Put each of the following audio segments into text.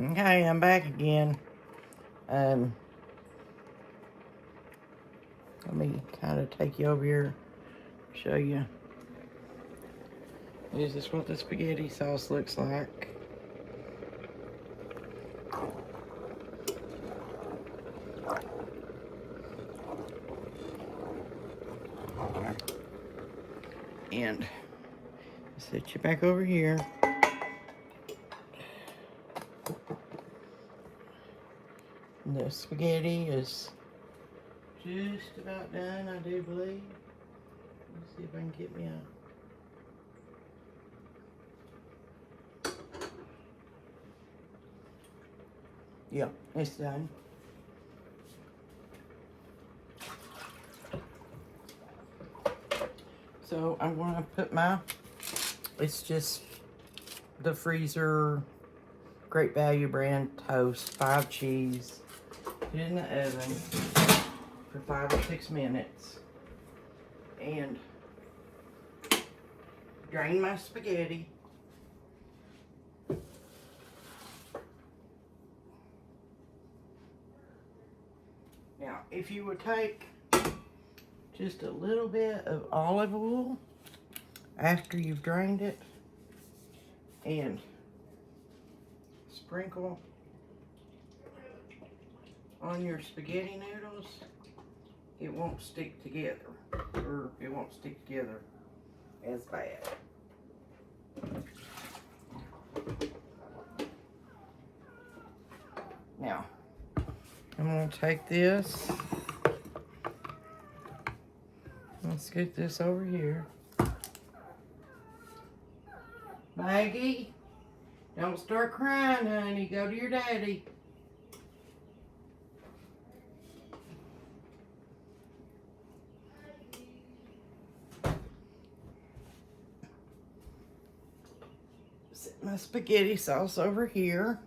Okay, I'm back again. Let me kind of take you over here, show you. This is what the spaghetti sauce looks like. And set you back over here. And the spaghetti is just about done, I do believe. Let's see if I can get me a... Yeah, it's done. So I'm going to put my, it's just the freezer Great Value brand toast, 5 cheese. Put it in the oven for 5 or 6 minutes. And drain my spaghetti. Now, if you would take just a little bit of olive oil after you've drained it and sprinkle on your spaghetti noodles, it won't stick together, or it won't stick together as bad. Now, I'm going to take this. Let's get this over here. Maggie, don't start crying, honey. Go to your daddy. Set my spaghetti sauce over here.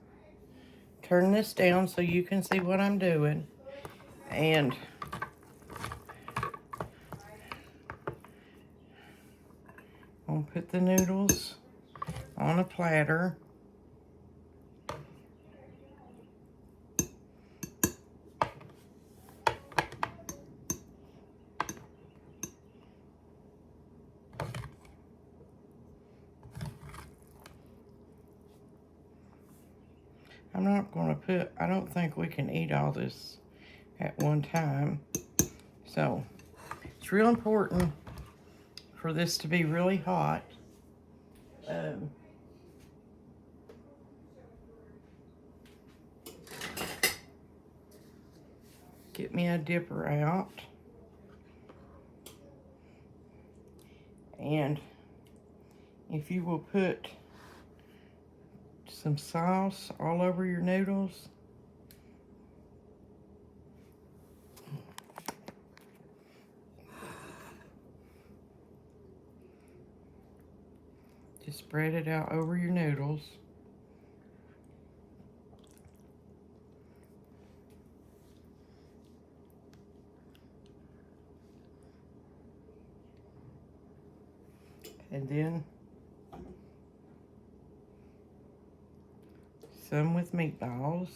Turn this down so you can see what I'm doing. And I'll put the noodles on a platter. I'm not going to put, I don't think we can eat all this at one time. So it's real important for this to be really hot. Get me a dipper out. And if you will put some sauce all over your noodles. Just spread it out over your noodles. And then some with meatballs.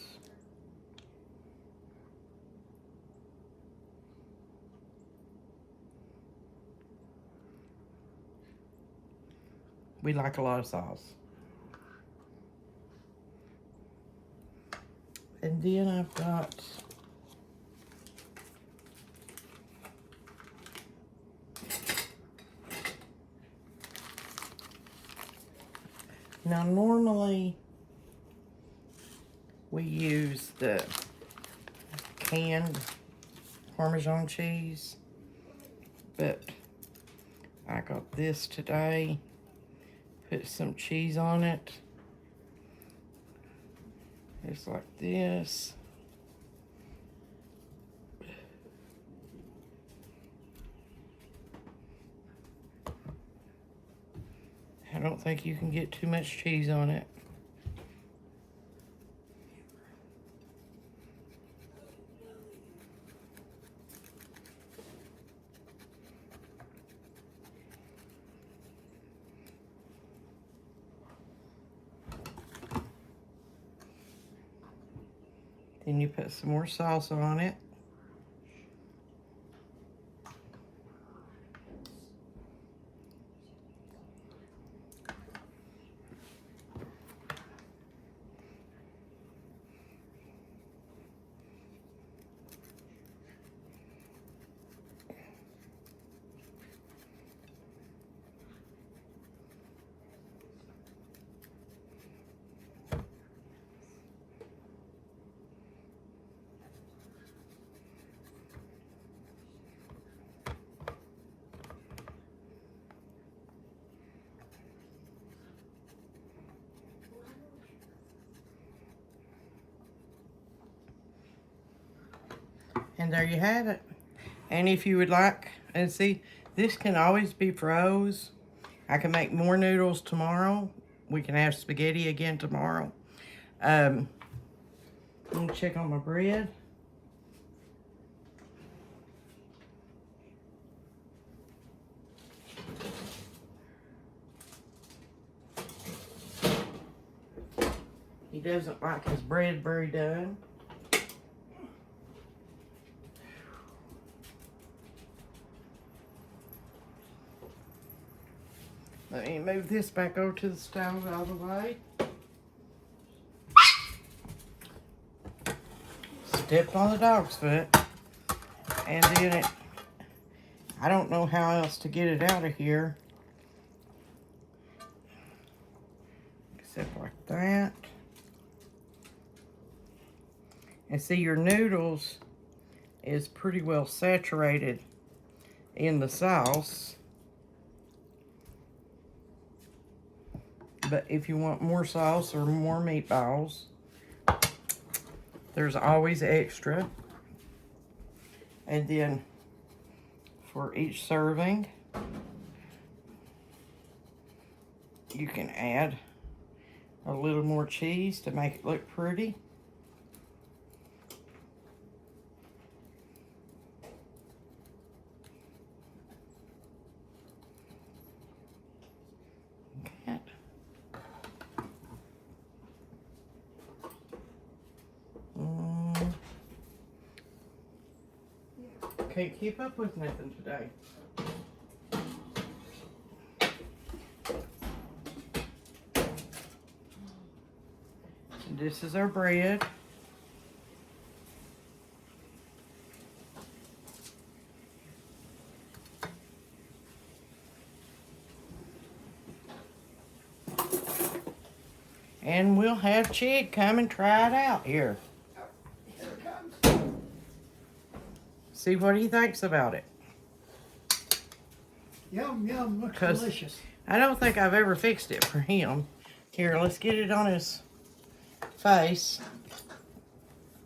We like a lot of sauce. And then I've got now normally we use the canned Parmesan cheese, but I got this today. Put some cheese on it. It's like this. I don't think you can get too much cheese on it. Then you put some more sauce on it. And there you have it. And if you would like, and see, this can always be froze. I can make more noodles tomorrow. We can have spaghetti again tomorrow. Let me check on my bread. He doesn't like his bread very done. Let me move this back over to the stove all the way. Stepped on the dog's foot. And then I don't know how else to get it out of here. Except like that. And see, your noodles is pretty well saturated in the sauce. But if you want more sauce or more meatballs, there's always extra. And then for each serving, you can add a little more cheese to make it look pretty. Can't keep up with nothing today. And this is our bread. And we'll have Chig come and try it out here. See what he thinks about it. Yum, yum, looks delicious. I don't think I've ever fixed it for him. Here, let's get it on his face.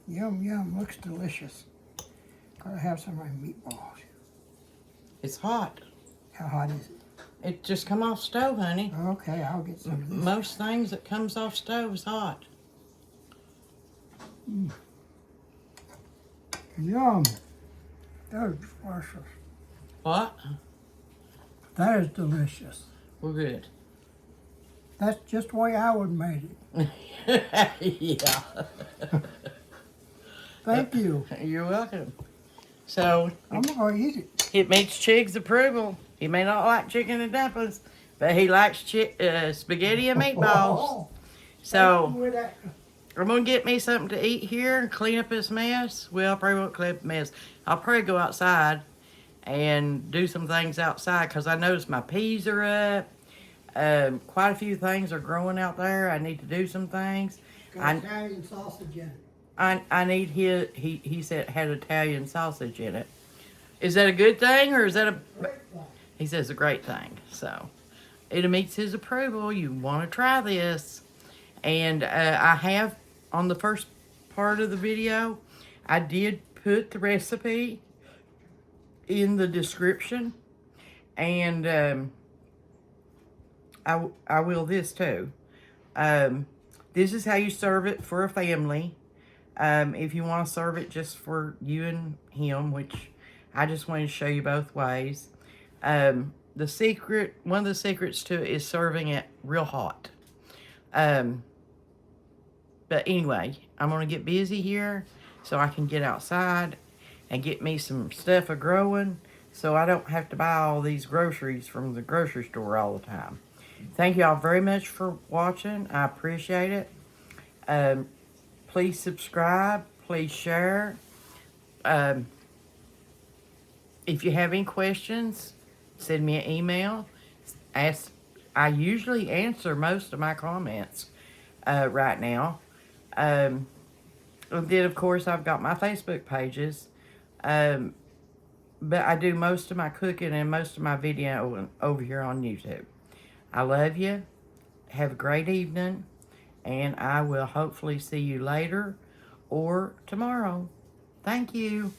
Yum, yum, looks delicious. Gotta have some of my meatballs. It's hot. How hot is it? It just come off stove, honey. Okay, I'll get some of this. Most things that comes off stove is hot. Mm. Yum. That is delicious. What? That is delicious. Well, good. That's just the way I would make it. Yeah. Thank you. You're welcome. So, I'm gonna eat it. it meets Chig's approval. He may not like chicken and dumplings, but he likes spaghetti and meatballs. So, I'm going to get me something to eat here and clean up this mess. Well, I probably won't clean up the mess. I'll probably go outside and do some things outside because I noticed my peas are up. Quite a few things are growing out there. I need to do some things. Got Italian sausage in it. I need his, he said it had Italian sausage in it. Is that a good thing or is that a... He says a great thing. So, it meets his approval. You want to try this. And I have, on the first part of the video, I did put the recipe in the description. And I will this too. This is how you serve it for a family. If you want to serve it just for you and him, which I just wanted to show you both ways. One of the secrets to it is serving it real hot. But But anyway, I'm going to get busy here so I can get outside and get me some stuff a-growing so I don't have to buy all these groceries from the grocery store all the time. Thank y'all very much for watching. I appreciate it. Please subscribe. Please share. If you have any questions, send me an email. I usually answer most of my comments right now. And then, of course, I've got my Facebook pages. But I do most of my cooking and most of my video over here on YouTube. I love you. Have a great evening. And I will hopefully see you later or tomorrow. Thank you.